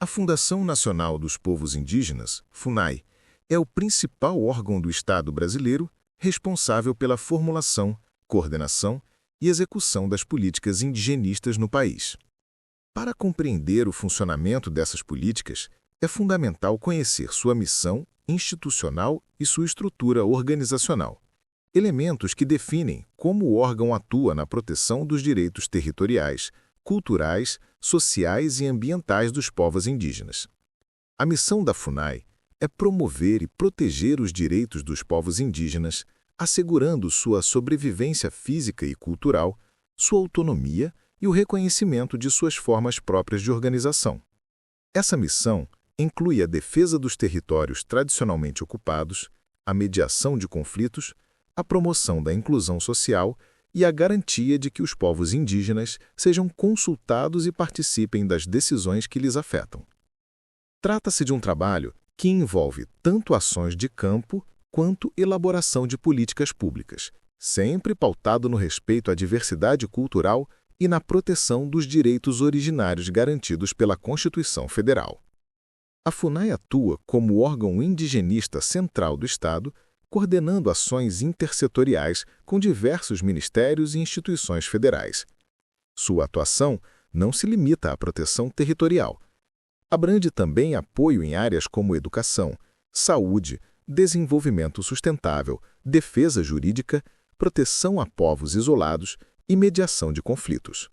A Fundação Nacional dos Povos Indígenas, FUNAI, é o principal órgão do Estado brasileiro responsável pela formulação, coordenação e execução das políticas indigenistas no país. Para compreender o funcionamento dessas políticas, é fundamental conhecer sua missão institucional e sua estrutura organizacional, elementos que definem como o órgão atua na proteção dos direitos territoriais, culturais, sociais e ambientais dos povos indígenas. A missão da FUNAI é promover e proteger os direitos dos povos indígenas, assegurando sua sobrevivência física e cultural, sua autonomia e o reconhecimento de suas formas próprias de organização. Essa missão inclui a defesa dos territórios tradicionalmente ocupados, a mediação de conflitos, a promoção da inclusão social e a garantia de que os povos indígenas sejam consultados e participem das decisões que lhes afetam. Trata-se de um trabalho que envolve tanto ações de campo quanto elaboração de políticas públicas, sempre pautado no respeito à diversidade cultural e na proteção dos direitos originários garantidos pela Constituição Federal. A FUNAI atua como órgão indigenista central do Estado, coordenando ações intersetoriais com diversos ministérios e instituições federais. Sua atuação não se limita à proteção territorial. Abrange também apoio em áreas como educação, saúde, desenvolvimento sustentável, defesa jurídica, proteção a povos isolados e mediação de conflitos.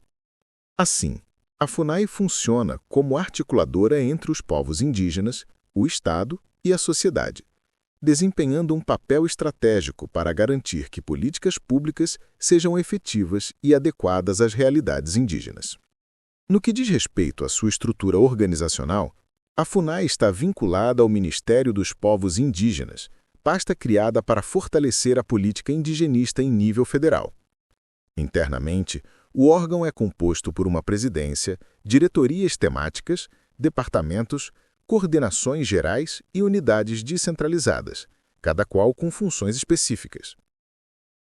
Assim, a FUNAI funciona como articuladora entre os povos indígenas, o Estado e a sociedade, desempenhando um papel estratégico para garantir que políticas públicas sejam efetivas e adequadas às realidades indígenas. No que diz respeito à sua estrutura organizacional, a FUNAI está vinculada ao Ministério dos Povos Indígenas, pasta criada para fortalecer a política indigenista em nível federal. Internamente, o órgão é composto por uma presidência, diretorias temáticas, departamentos, coordenações gerais e unidades descentralizadas, cada qual com funções específicas.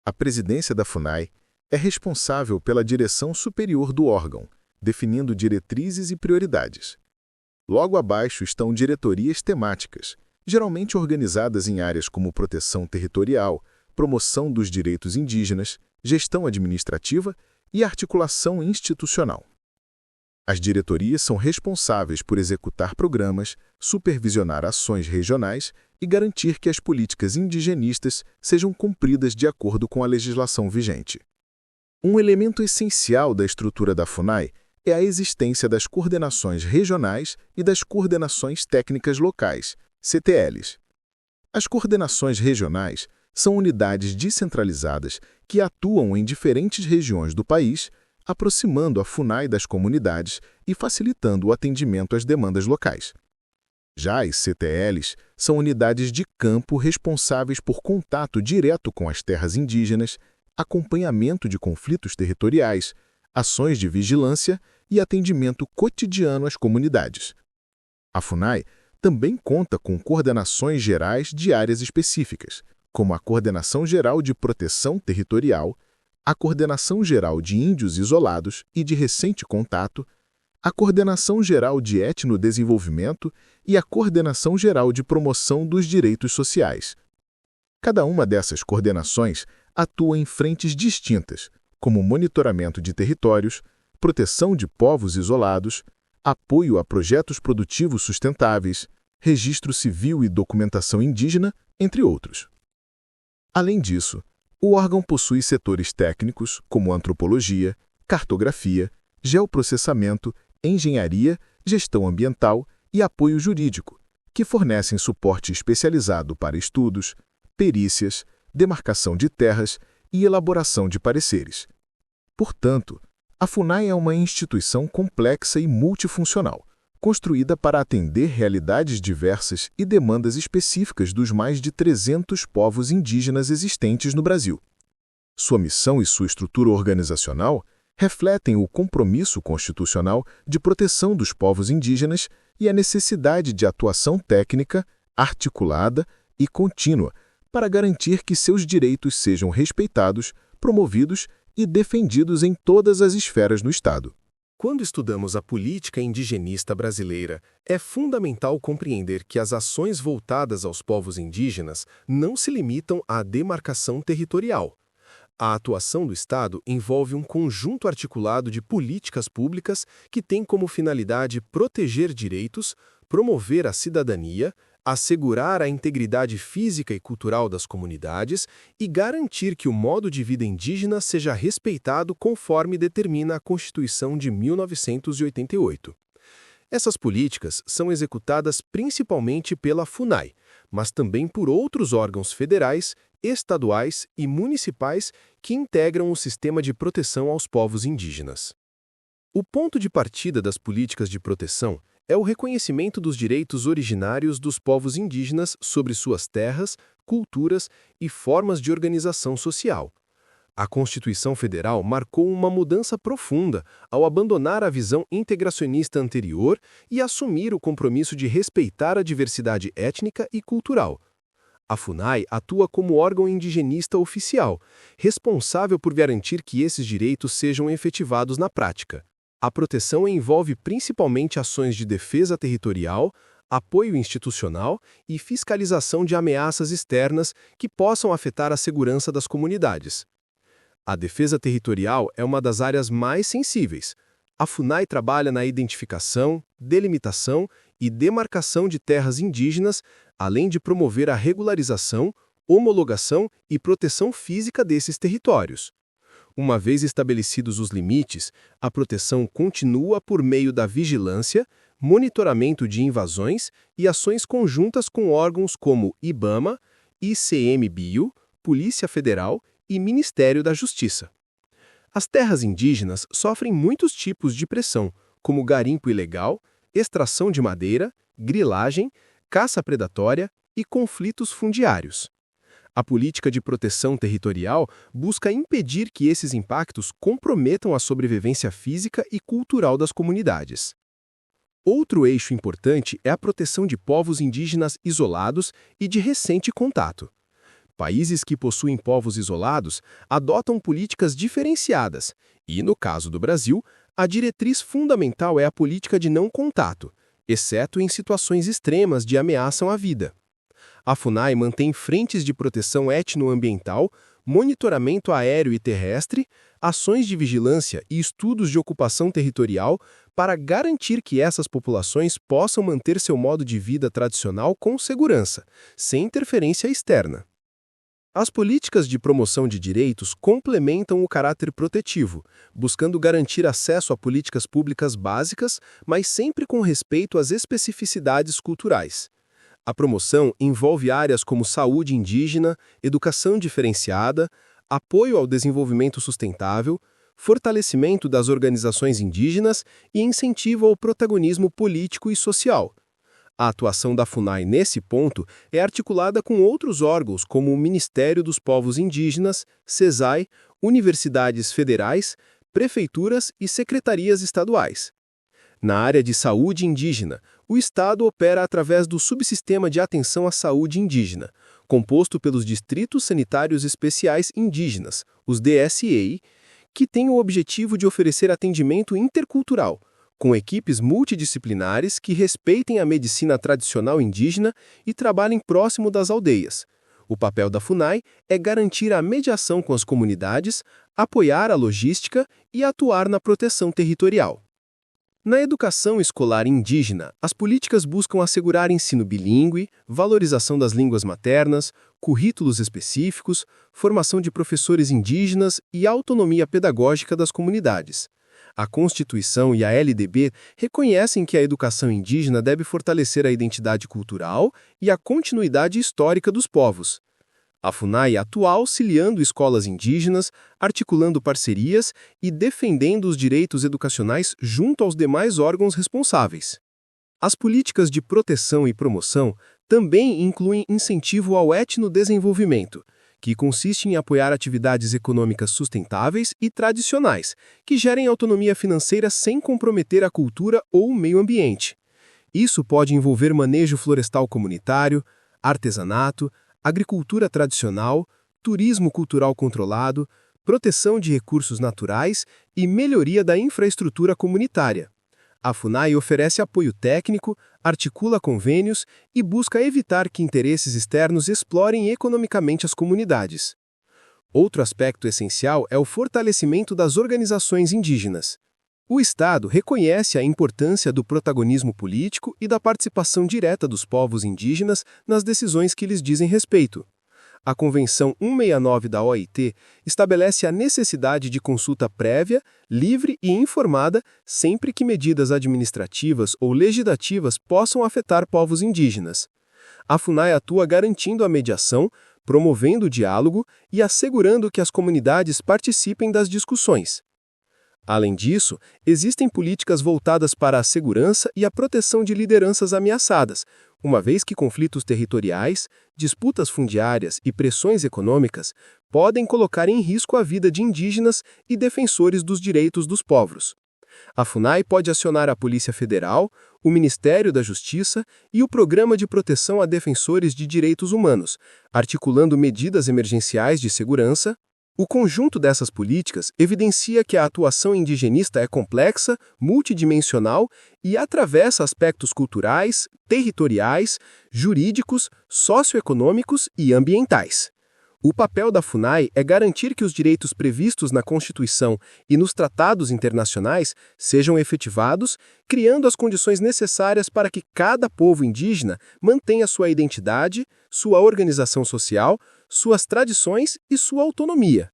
A presidência da FUNAI é responsável pela direção superior do órgão, definindo diretrizes e prioridades. Logo abaixo estão diretorias temáticas, geralmente organizadas em áreas como proteção territorial, promoção dos direitos indígenas, gestão administrativa e articulação institucional. As diretorias são responsáveis por executar programas, supervisionar ações regionais e garantir que as políticas indigenistas sejam cumpridas de acordo com a legislação vigente. Um elemento essencial da estrutura da FUNAI é a existência das coordenações regionais e das coordenações técnicas locais, CTLs. As coordenações regionais são unidades descentralizadas que atuam em diferentes regiões do país, aproximando a FUNAI das comunidades e facilitando o atendimento às demandas locais. Já as CTLs são unidades de campo responsáveis por contato direto com as terras indígenas, acompanhamento de conflitos territoriais, ações de vigilância e atendimento cotidiano às comunidades. A FUNAI também conta com coordenações gerais de áreas específicas, como a Coordenação Geral de Proteção Territorial, a Coordenação Geral de Índios Isolados e de Recente Contato, a Coordenação Geral de Etnodesenvolvimento e a Coordenação Geral de Promoção dos Direitos Sociais. Cada uma dessas coordenações atua em frentes distintas, como monitoramento de territórios, proteção de povos isolados, apoio a projetos produtivos sustentáveis, registro civil e documentação indígena, entre outros. Além disso, o órgão possui setores técnicos como antropologia, cartografia, geoprocessamento, engenharia, gestão ambiental e apoio jurídico, que fornecem suporte especializado para estudos, perícias, demarcação de terras e elaboração de pareceres. Portanto, a FUNAI é uma instituição complexa e multifuncional, construída para atender realidades diversas e demandas específicas dos mais de 300 povos indígenas existentes no Brasil. Sua missão e sua estrutura organizacional refletem o compromisso constitucional de proteção dos povos indígenas e a necessidade de atuação técnica, articulada e contínua para garantir que seus direitos sejam respeitados, promovidos e defendidos em todas as esferas do Estado. Quando estudamos a política indigenista brasileira, é fundamental compreender que as ações voltadas aos povos indígenas não se limitam à demarcação territorial. A atuação do Estado envolve um conjunto articulado de políticas públicas que tem como finalidade proteger direitos, promover a cidadania, assegurar a integridade física e cultural das comunidades e garantir que o modo de vida indígena seja respeitado conforme determina a Constituição de 1988. Essas políticas são executadas principalmente pela FUNAI, mas também por outros órgãos federais, estaduais e municipais que integram o sistema de proteção aos povos indígenas. O ponto de partida das políticas de proteção é o reconhecimento dos direitos originários dos povos indígenas sobre suas terras, culturas e formas de organização social. A Constituição Federal marcou uma mudança profunda ao abandonar a visão integracionista anterior e assumir o compromisso de respeitar a diversidade étnica e cultural. A FUNAI atua como órgão indigenista oficial, responsável por garantir que esses direitos sejam efetivados na prática. A proteção envolve principalmente ações de defesa territorial, apoio institucional e fiscalização de ameaças externas que possam afetar a segurança das comunidades. A defesa territorial é uma das áreas mais sensíveis. A FUNAI trabalha na identificação, delimitação e demarcação de terras indígenas, além de promover a regularização, homologação e proteção física desses territórios. Uma vez estabelecidos os limites, a proteção continua por meio da vigilância, monitoramento de invasões e ações conjuntas com órgãos como IBAMA, ICMBio, Polícia Federal e Ministério da Justiça. As terras indígenas sofrem muitos tipos de pressão, como garimpo ilegal, extração de madeira, grilagem, caça predatória e conflitos fundiários. A política de proteção territorial busca impedir que esses impactos comprometam a sobrevivência física e cultural das comunidades. Outro eixo importante é a proteção de povos indígenas isolados e de recente contato. Países que possuem povos isolados adotam políticas diferenciadas e, no caso do Brasil, a diretriz fundamental é a política de não contato, exceto em situações extremas de ameaça à vida. A FUNAI mantém frentes de proteção etnoambiental, monitoramento aéreo e terrestre, ações de vigilância e estudos de ocupação territorial para garantir que essas populações possam manter seu modo de vida tradicional com segurança, sem interferência externa. As políticas de promoção de direitos complementam o caráter protetivo, buscando garantir acesso a políticas públicas básicas, mas sempre com respeito às especificidades culturais. A promoção envolve áreas como saúde indígena, educação diferenciada, apoio ao desenvolvimento sustentável, fortalecimento das organizações indígenas e incentivo ao protagonismo político e social. A atuação da FUNAI nesse ponto é articulada com outros órgãos como o Ministério dos Povos Indígenas, CESAI, universidades federais, prefeituras e secretarias estaduais. Na área de saúde indígena, o Estado opera através do Subsistema de Atenção à Saúde Indígena, composto pelos Distritos Sanitários Especiais Indígenas, os DSEI, que tem o objetivo de oferecer atendimento intercultural, com equipes multidisciplinares que respeitem a medicina tradicional indígena e trabalhem próximo das aldeias. O papel da FUNAI é garantir a mediação com as comunidades, apoiar a logística e atuar na proteção territorial. Na educação escolar indígena, as políticas buscam assegurar ensino bilíngue, valorização das línguas maternas, currículos específicos, formação de professores indígenas e autonomia pedagógica das comunidades. A Constituição e a LDB reconhecem que a educação indígena deve fortalecer a identidade cultural e a continuidade histórica dos povos. A FUNAI atua auxiliando escolas indígenas, articulando parcerias e defendendo os direitos educacionais junto aos demais órgãos responsáveis. As políticas de proteção e promoção também incluem incentivo ao etnodesenvolvimento, que consiste em apoiar atividades econômicas sustentáveis e tradicionais, que gerem autonomia financeira sem comprometer a cultura ou o meio ambiente. Isso pode envolver manejo florestal comunitário, artesanato, agricultura tradicional, turismo cultural controlado, proteção de recursos naturais e melhoria da infraestrutura comunitária. A FUNAI oferece apoio técnico, articula convênios e busca evitar que interesses externos explorem economicamente as comunidades. Outro aspecto essencial é o fortalecimento das organizações indígenas. O Estado reconhece a importância do protagonismo político e da participação direta dos povos indígenas nas decisões que lhes dizem respeito. A Convenção 169 da OIT estabelece a necessidade de consulta prévia, livre e informada sempre que medidas administrativas ou legislativas possam afetar povos indígenas. A FUNAI atua garantindo a mediação, promovendo o diálogo e assegurando que as comunidades participem das discussões. Além disso, existem políticas voltadas para a segurança e a proteção de lideranças ameaçadas, uma vez que conflitos territoriais, disputas fundiárias e pressões econômicas podem colocar em risco a vida de indígenas e defensores dos direitos dos povos. A FUNAI pode acionar a Polícia Federal, o Ministério da Justiça e o Programa de Proteção a Defensores de Direitos Humanos, articulando medidas emergenciais de segurança. O conjunto dessas políticas evidencia que a atuação indigenista é complexa, multidimensional e atravessa aspectos culturais, territoriais, jurídicos, socioeconômicos e ambientais. O papel da FUNAI é garantir que os direitos previstos na Constituição e nos tratados internacionais sejam efetivados, criando as condições necessárias para que cada povo indígena mantenha sua identidade, sua organização social, suas tradições e sua autonomia.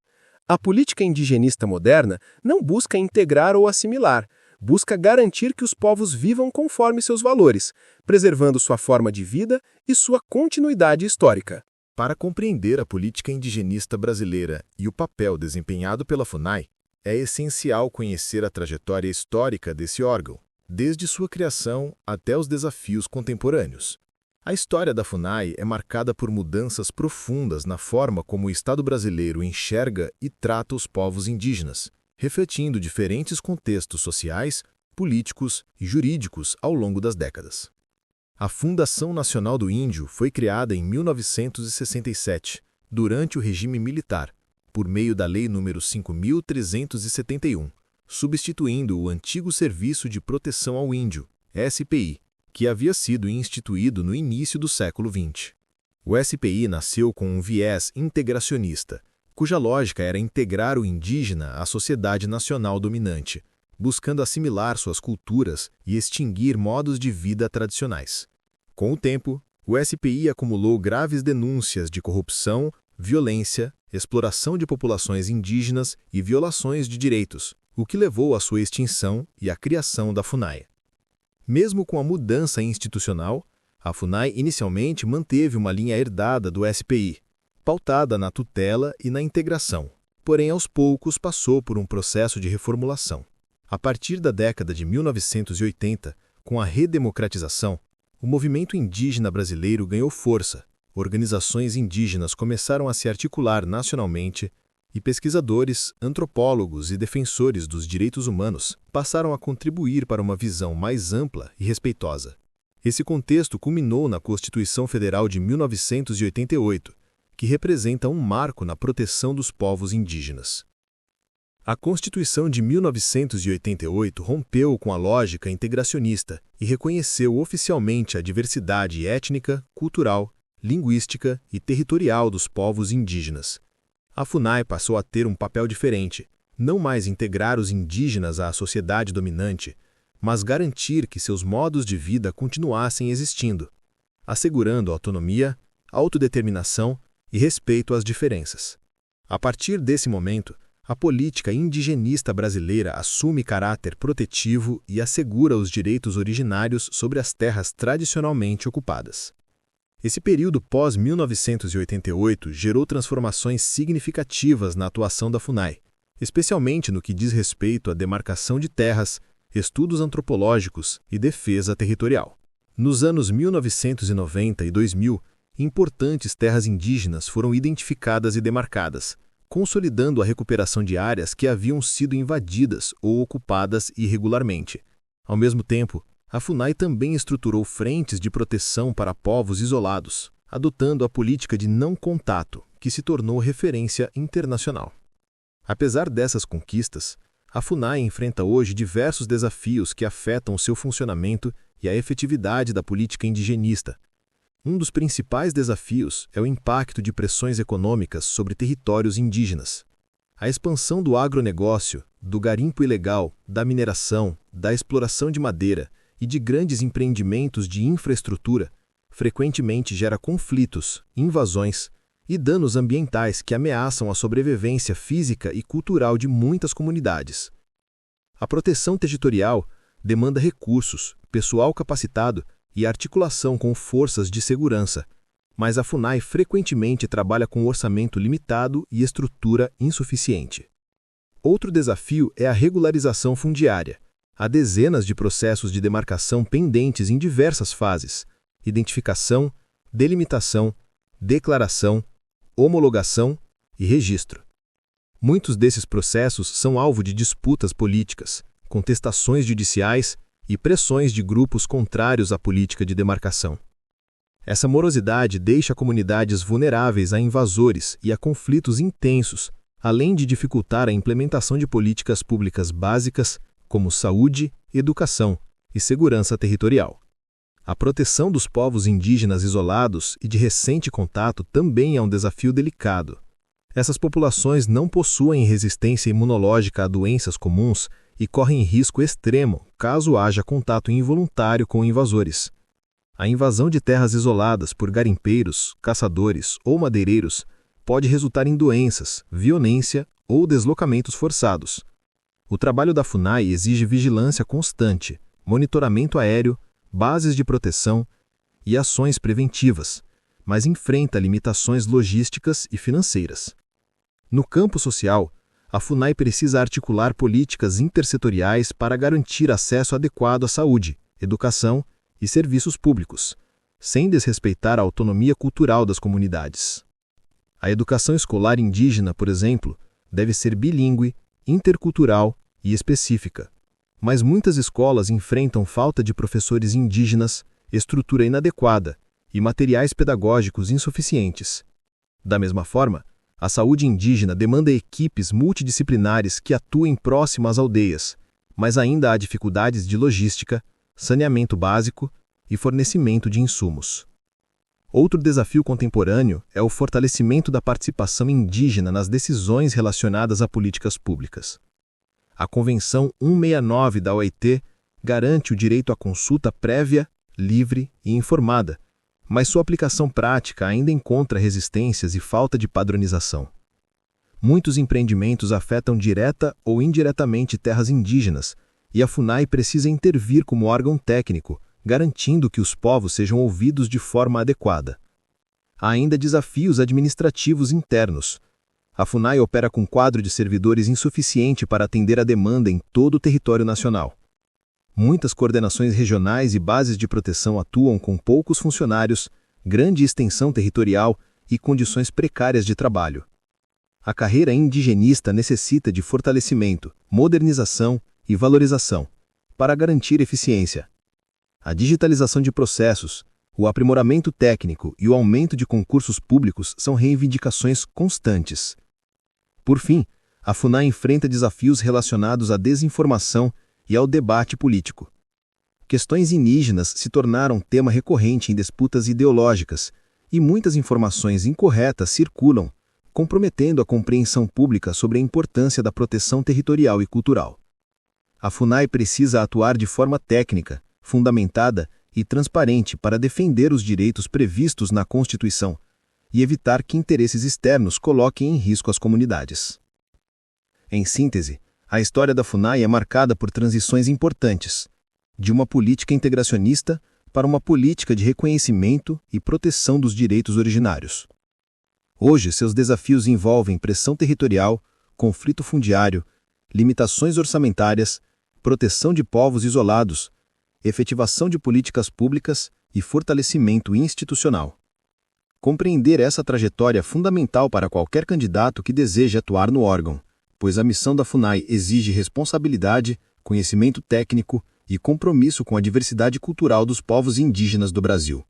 A política indigenista moderna não busca integrar ou assimilar, busca garantir que os povos vivam conforme seus valores, preservando sua forma de vida e sua continuidade histórica. Para compreender a política indigenista brasileira e o papel desempenhado pela FUNAI, é essencial conhecer a trajetória histórica desse órgão, desde sua criação até os desafios contemporâneos. A história da FUNAI é marcada por mudanças profundas na forma como o Estado brasileiro enxerga e trata os povos indígenas, refletindo diferentes contextos sociais, políticos e jurídicos ao longo das décadas. A Fundação Nacional do Índio foi criada em 1967, durante o regime militar, por meio da Lei nº 5.371, substituindo o antigo Serviço de Proteção ao Índio, SPI, que havia sido instituído no início do século XX. O SPI nasceu com um viés integracionista, cuja lógica era integrar o indígena à sociedade nacional dominante, buscando assimilar suas culturas e extinguir modos de vida tradicionais. Com o tempo, o SPI acumulou graves denúncias de corrupção, violência, exploração de populações indígenas e violações de direitos, o que levou à sua extinção e à criação da FUNAI. Mesmo com a mudança institucional, a FUNAI inicialmente manteve uma linha herdada do SPI, pautada na tutela e na integração, porém aos poucos passou por um processo de reformulação. A partir da década de 1980, com a redemocratização, o movimento indígena brasileiro ganhou força, organizações indígenas começaram a se articular nacionalmente e pesquisadores, antropólogos e defensores dos direitos humanos passaram a contribuir para uma visão mais ampla e respeitosa. Esse contexto culminou na Constituição Federal de 1988, que representa um marco na proteção dos povos indígenas. A Constituição de 1988 rompeu com a lógica integracionista e reconheceu oficialmente a diversidade étnica, cultural, linguística e territorial dos povos indígenas. A FUNAI passou a ter um papel diferente, não mais integrar os indígenas à sociedade dominante, mas garantir que seus modos de vida continuassem existindo, assegurando autonomia, autodeterminação e respeito às diferenças. A partir desse momento, a política indigenista brasileira assume caráter protetivo e assegura os direitos originários sobre as terras tradicionalmente ocupadas. Esse período pós-1988 gerou transformações significativas na atuação da FUNAI, especialmente no que diz respeito à demarcação de terras, estudos antropológicos e defesa territorial. Nos anos 1990 e 2000, importantes terras indígenas foram identificadas e demarcadas, consolidando a recuperação de áreas que haviam sido invadidas ou ocupadas irregularmente. Ao mesmo tempo, a FUNAI também estruturou frentes de proteção para povos isolados, adotando a política de não contato, que se tornou referência internacional. Apesar dessas conquistas, a FUNAI enfrenta hoje diversos desafios que afetam o seu funcionamento e a efetividade da política indigenista. Um dos principais desafios é o impacto de pressões econômicas sobre territórios indígenas. A expansão do agronegócio, do garimpo ilegal, da mineração, da exploração de madeira e de grandes empreendimentos de infraestrutura frequentemente gera conflitos, invasões e danos ambientais que ameaçam a sobrevivência física e cultural de muitas comunidades. A proteção territorial demanda recursos, pessoal capacitado e articulação com forças de segurança, mas a FUNAI frequentemente trabalha com orçamento limitado e estrutura insuficiente. Outro desafio é a regularização fundiária. Há dezenas de processos de demarcação pendentes em diversas fases: identificação, delimitação, declaração, homologação e registro. Muitos desses processos são alvo de disputas políticas, contestações judiciais e pressões de grupos contrários à política de demarcação. Essa morosidade deixa comunidades vulneráveis a invasores e a conflitos intensos, além de dificultar a implementação de políticas públicas básicas como saúde, educação e segurança territorial. A proteção dos povos indígenas isolados e de recente contato também é um desafio delicado. Essas populações não possuem resistência imunológica a doenças comuns e correm risco extremo caso haja contato involuntário com invasores. A invasão de terras isoladas por garimpeiros, caçadores ou madeireiros pode resultar em doenças, violência ou deslocamentos forçados. O trabalho da FUNAI exige vigilância constante, monitoramento aéreo, bases de proteção e ações preventivas, mas enfrenta limitações logísticas e financeiras. No campo social, a FUNAI precisa articular políticas intersetoriais para garantir acesso adequado à saúde, educação e serviços públicos, sem desrespeitar a autonomia cultural das comunidades. A educação escolar indígena, por exemplo, deve ser bilíngue, intercultural e específica. Mas muitas escolas enfrentam falta de professores indígenas, estrutura inadequada e materiais pedagógicos insuficientes. Da mesma forma, a saúde indígena demanda equipes multidisciplinares que atuem próximo às aldeias, mas ainda há dificuldades de logística, saneamento básico e fornecimento de insumos. Outro desafio contemporâneo é o fortalecimento da participação indígena nas decisões relacionadas a políticas públicas. A Convenção 169 da OIT garante o direito à consulta prévia, livre e informada, mas sua aplicação prática ainda encontra resistências e falta de padronização. Muitos empreendimentos afetam direta ou indiretamente terras indígenas, e a FUNAI precisa intervir como órgão técnico, garantindo que os povos sejam ouvidos de forma adequada. Há ainda desafios administrativos internos. A FUNAI opera com quadro de servidores insuficiente para atender a demanda em todo o território nacional. Muitas coordenações regionais e bases de proteção atuam com poucos funcionários, grande extensão territorial e condições precárias de trabalho. A carreira indigenista necessita de fortalecimento, modernização e valorização, para garantir eficiência. A digitalização de processos, o aprimoramento técnico e o aumento de concursos públicos são reivindicações constantes. Por fim, a FUNAI enfrenta desafios relacionados à desinformação e ao debate político. Questões indígenas se tornaram tema recorrente em disputas ideológicas e muitas informações incorretas circulam, comprometendo a compreensão pública sobre a importância da proteção territorial e cultural. A FUNAI precisa atuar de forma técnica, fundamentada e transparente para defender os direitos previstos na Constituição e evitar que interesses externos coloquem em risco as comunidades. Em síntese, a história da FUNAI é marcada por transições importantes, de uma política integracionista para uma política de reconhecimento e proteção dos direitos originários. Hoje, seus desafios envolvem pressão territorial, conflito fundiário, limitações orçamentárias, proteção de povos isolados, efetivação de políticas públicas e fortalecimento institucional. Compreender essa trajetória é fundamental para qualquer candidato que deseje atuar no órgão, pois a missão da FUNAI exige responsabilidade, conhecimento técnico e compromisso com a diversidade cultural dos povos indígenas do Brasil.